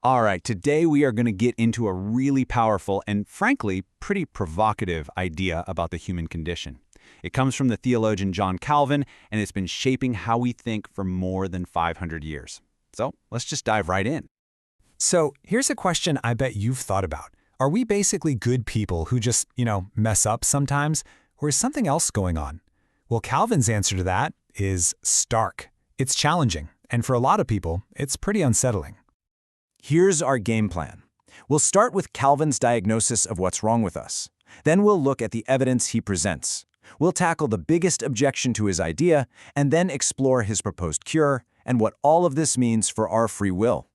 All right, today we are going to get into a really powerful and, frankly, pretty provocative idea about the human condition. It comes from the theologian John Calvin, and it's been shaping how we think for more than 500 years. So let's just dive right in. So here's a question I bet you've thought about. Are we basically good people who just, mess up sometimes? Or is something else going on? Well, Calvin's answer to that is stark. It's challenging, and for a lot of people, it's pretty unsettling. Here's our game plan. We'll start with Calvin's diagnosis of what's wrong with us. Then we'll look at the evidence he presents. We'll tackle the biggest objection to his idea, and then explore his proposed cure and what all of this means for our free will.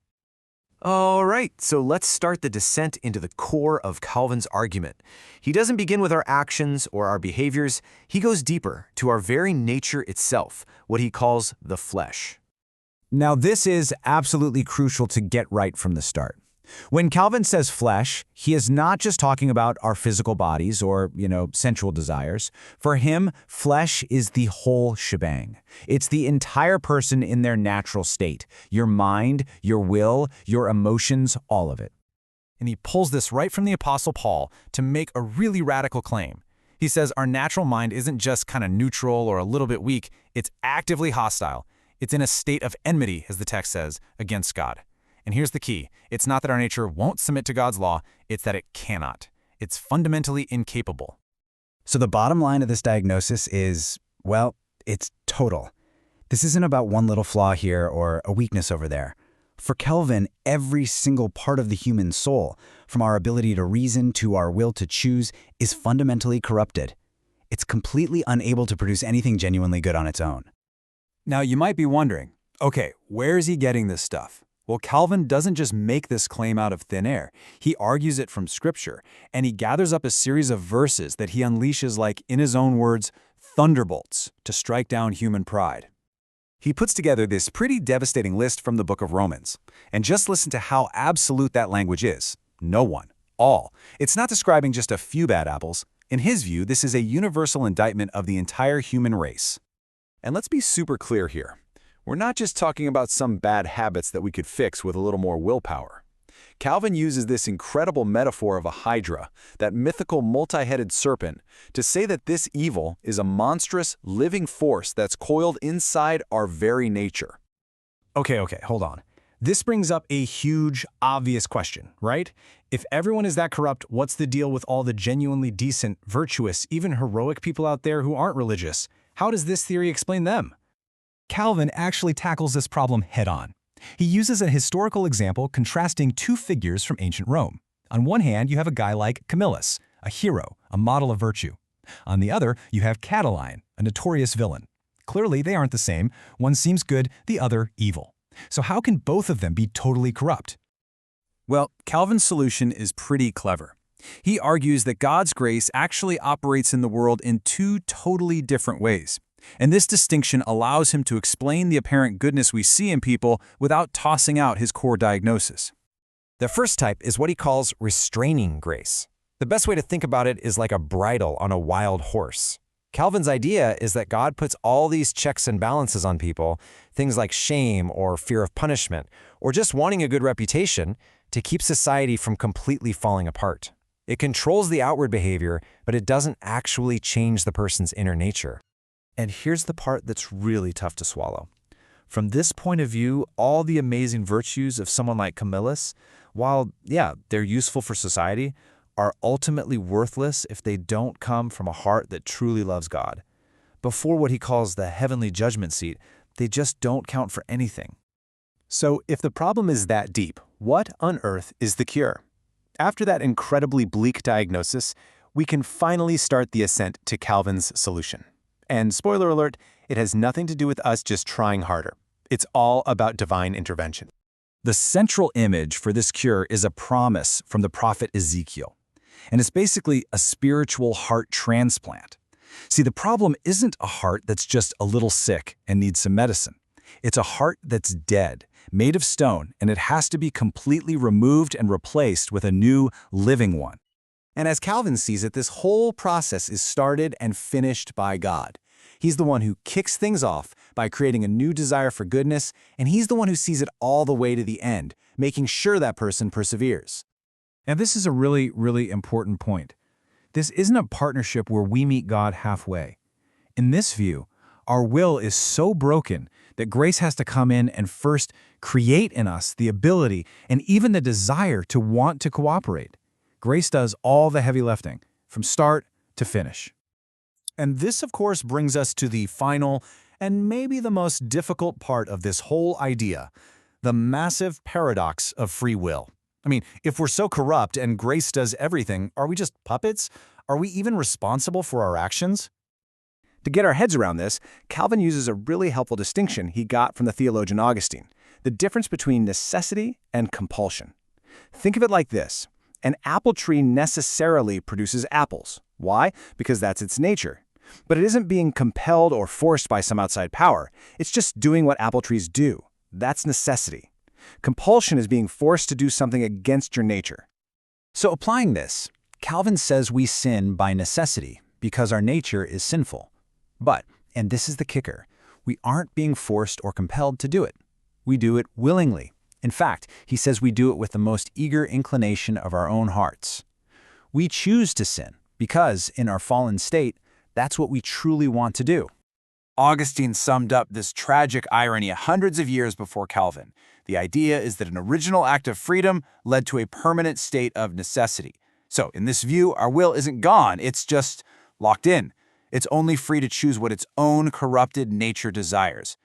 All right, so let's start the descent into the core of Calvin's argument. He doesn't begin with our actions or our behaviors. He goes deeper to our very nature itself, what he calls the flesh. Now, this is absolutely crucial to get right from the start. When Calvin says flesh, he is not just talking about our physical bodies or, sensual desires. For him, flesh is the whole shebang. It's the entire person in their natural state. Your mind, your will, your emotions, all of it. And he pulls this right from the Apostle Paul to make a really radical claim. He says our natural mind isn't just kind of neutral or a little bit weak, it's actively hostile. It's in a state of enmity, as the text says, against God. And here's the key. It's not that our nature won't submit to God's law, it's that it cannot. It's fundamentally incapable. So the bottom line of this diagnosis is, well, it's total. This isn't about one little flaw here or a weakness over there. For Calvin, every single part of the human soul, from our ability to reason to our will to choose, is fundamentally corrupted. It's completely unable to produce anything genuinely good on its own. Now, you might be wondering, okay, where is he getting this stuff? Well, Calvin doesn't just make this claim out of thin air. He argues it from Scripture, and he gathers up a series of verses that he unleashes like, in his own words, thunderbolts to strike down human pride. He puts together this pretty devastating list from the book of Romans. And just listen to how absolute that language is. No one. All. It's not describing just a few bad apples. In his view, this is a universal indictment of the entire human race. And let's be super clear here. We're not just talking about some bad habits that we could fix with a little more willpower. Calvin uses this incredible metaphor of a hydra, that mythical multi-headed serpent, to say that this evil is a monstrous, living force that's coiled inside our very nature. Okay, hold on. This brings up a huge, obvious question, right? If everyone is that corrupt, what's the deal with all the genuinely decent, virtuous, even heroic people out there who aren't religious? How does this theory explain them? Calvin actually tackles this problem head-on. He uses a historical example contrasting two figures from ancient Rome. On one hand, you have a guy like Camillus, a hero, a model of virtue. On the other, you have Catiline, a notorious villain. Clearly, they aren't the same. One seems good, the other evil. So how can both of them be totally corrupt? Well, Calvin's solution is pretty clever. He argues that God's grace actually operates in the world in two totally different ways. And this distinction allows him to explain the apparent goodness we see in people without tossing out his core diagnosis. The first type is what he calls restraining grace. The best way to think about it is like a bridle on a wild horse. Calvin's idea is that God puts all these checks and balances on people, things like shame or fear of punishment, or just wanting a good reputation, to keep society from completely falling apart. It controls the outward behavior, but it doesn't actually change the person's inner nature. And here's the part that's really tough to swallow. From this point of view, all the amazing virtues of someone like Camillus, while, they're useful for society, are ultimately worthless if they don't come from a heart that truly loves God. Before what he calls the heavenly judgment seat, they just don't count for anything. So if the problem is that deep, what on earth is the cure? After that incredibly bleak diagnosis, we can finally start the ascent to Calvin's solution. And spoiler alert, it has nothing to do with us just trying harder. It's all about divine intervention. The central image for this cure is a promise from the prophet Ezekiel. And it's basically a spiritual heart transplant. See, the problem isn't a heart that's just a little sick and needs some medicine. It's a heart that's dead, made of stone, and it has to be completely removed and replaced with a new, living one. And as Calvin sees it, this whole process is started and finished by God. He's the one who kicks things off by creating a new desire for goodness, and he's the one who sees it all the way to the end, making sure that person perseveres. And this is a really, really important point. This isn't a partnership where we meet God halfway. In this view, our will is so broken that grace has to come in and first create in us the ability and even the desire to want to cooperate. Grace does all the heavy lifting, from start to finish. And this, of course, brings us to the final and maybe the most difficult part of this whole idea, the massive paradox of free will. I mean, if we're so corrupt and grace does everything, are we just puppets? Are we even responsible for our actions? To get our heads around this, Calvin uses a really helpful distinction he got from the theologian Augustine, the difference between necessity and compulsion. Think of it like this. An apple tree necessarily produces apples. Why? Because that's its nature. But it isn't being compelled or forced by some outside power. It's just doing what apple trees do. That's necessity. Compulsion is being forced to do something against your nature. So applying this, Calvin says we sin by necessity because our nature is sinful. But, and this is the kicker, we aren't being forced or compelled to do it. We do it willingly. In fact, he says we do it with the most eager inclination of our own hearts. We choose to sin because, in our fallen state, that's what we truly want to do. Augustine summed up this tragic irony hundreds of years before Calvin. The idea is that an original act of freedom led to a permanent state of necessity. So, in this view, our will isn't gone, it's just locked in. It's only free to choose what its own corrupted nature desires.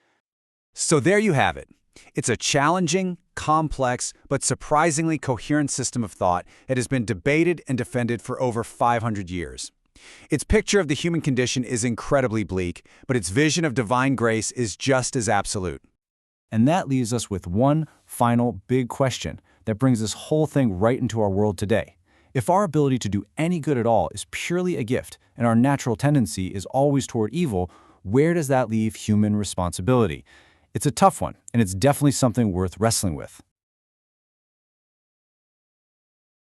So there you have it. It's a challenging, complex, but surprisingly coherent system of thought that has been debated and defended for over 500 years. Its picture of the human condition is incredibly bleak, but its vision of divine grace is just as absolute. And that leaves us with one final big question that brings this whole thing right into our world today. If our ability to do any good at all is purely a gift, and our natural tendency is always toward evil, where does that leave human responsibility? It's a tough one, and it's definitely something worth wrestling with.